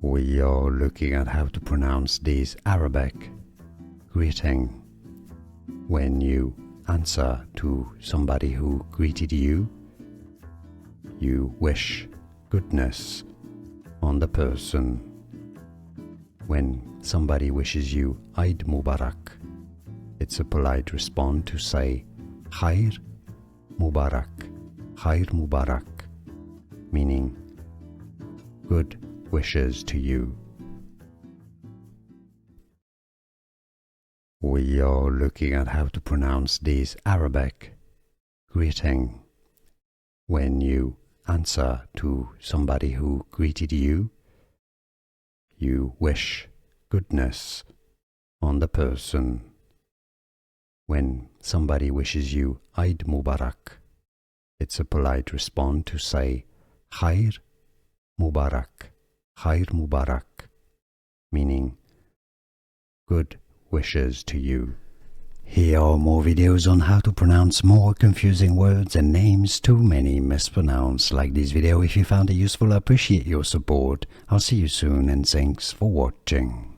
We are looking at how to pronounce this Arabic greeting when you answer to somebody who greeted you. You wish goodness on the person. When somebody wishes you Eid Mubarak, it's a polite response to say Khair Mubarak, Khair Mubarak, meaning good wishes to you. We are looking at how to pronounce this Arabic greeting when you answer to somebody who greeted you. You wish goodness on the person. When somebody wishes you Eid Mubarak, it's a polite response to say Khair Mubarak, Khair Mubarak, meaning good wishes to you. Here are more videos on how to pronounce more confusing words and names too many mispronounced. Like this video if you found it useful. I appreciate your support. I'll see you soon and thanks for watching.